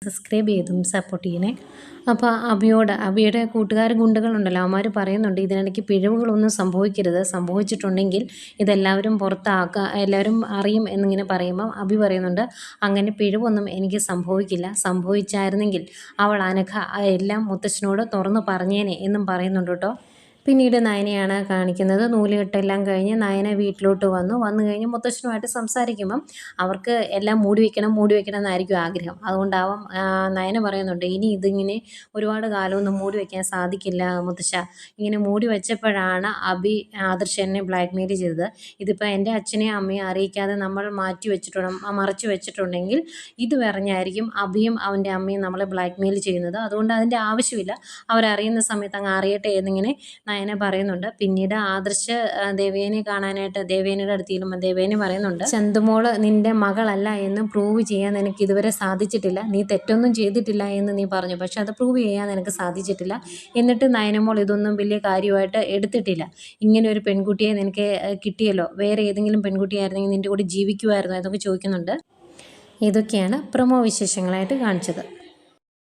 Subscribe ചെയ്തും support ചെയ്യണേ. അപ്പോൾ അബിയുടെ കൂട്ടുകാർ ഗുണ്ടകളുണ്ടല്ലോ, അവന്മാർ പറയുന്നുണ്ട് ഇതിനിടയ്ക്ക് പിഴവുകളൊന്നും സംഭവിക്കരുത്, സംഭവിച്ചിട്ടുണ്ടെങ്കിൽ ഇതെല്ലാവരും എല്ലാവരും അറിയും എന്നിങ്ങനെ പറയുമ്പം അബി പറയുന്നുണ്ട് അങ്ങനെ പിഴവൊന്നും എനിക്ക് സംഭവിക്കില്ല, സംഭവിച്ചായിരുന്നെങ്കിൽ അവൾ അനഘ എല്ലാം മുത്തശ്ശനോട് തുറന്നു പറഞ്ഞേനെ എന്നും പറയുന്നുണ്ട് കേട്ടോ. പിന്നീട് നയനയാണ് കാണിക്കുന്നത്. നൂലുകെട്ടെല്ലാം കഴിഞ്ഞ് നയന വീട്ടിലോട്ട് വന്നു കഴിഞ്ഞ് മുത്തശ്ശനുമായിട്ട് സംസാരിക്കുമ്പം അവർക്ക് എല്ലാം മൂടി വെക്കണം എന്നായിരിക്കും ആഗ്രഹം. അതുകൊണ്ടാവാം നയന പറയുന്നുണ്ട് ഇനി ഇതിങ്ങനെ ഒരുപാട് കാലമൊന്നും മൂടി വെക്കാൻ സാധിക്കില്ല മുത്തശ്ശ. ഇങ്ങനെ മൂടി വെച്ചപ്പോഴാണ് ആദർശ് എന്നെ ബ്ലാക്ക് മെയിൽ ചെയ്തത്. ഇതിപ്പോൾ എൻ്റെ അച്ഛനെയും അമ്മയും അറിയിക്കാതെ നമ്മൾ മറച്ചു വെച്ചിട്ടുണ്ടെങ്കിൽ ഇത് പറഞ്ഞായിരിക്കും അബിയും അവൻ്റെ അമ്മയും നമ്മളെ ബ്ലാക്ക് മെയിൽ ചെയ്യുന്നത്. അതുകൊണ്ട് അതിൻ്റെ ആവശ്യമില്ല, അവരറിയുന്ന സമയത്ത് അങ്ങ് അറിയട്ടെ എന്നിങ്ങനെ നയന പറയുന്നുണ്ട്. പിന്നീട് ആദർശ് ദേവേനെ കാണാനായിട്ട് ദേവേനയുടെ അടുത്ത് ചെല്ലുമ്പോൾ ദേവേന പറയുന്നുണ്ട് ചന്തുമോള് നിന്റെ മകളല്ല എന്ന് പ്രൂവ് ചെയ്യാൻ നിനക്ക് ഇതുവരെ സാധിച്ചിട്ടില്ല, നീ തെറ്റൊന്നും ചെയ്തിട്ടില്ല എന്ന് നീ പറഞ്ഞു, പക്ഷെ അത് പ്രൂവ് ചെയ്യാൻ നിനക്ക് സാധിച്ചിട്ടില്ല. എന്നിട്ട് നയനമോൾ ഇതൊന്നും വലിയ കാര്യമായിട്ട് എടുത്തിട്ടില്ല. ഇങ്ങനെ ഒരു പെൺകുട്ടിയെ നിനക്ക് കിട്ടിയല്ലോ, വേറെ ഏതെങ്കിലും പെൺകുട്ടിയായിരുന്നെങ്കിൽ നിന്റെ കൂടെ ജീവിക്കുമായിരുന്നു എന്നൊക്കെ ചോദിക്കുന്നുണ്ട്. ഇതൊക്കെയാണ് പ്രൊമോ വിശേഷങ്ങളായിട്ട് കാണിച്ചത്.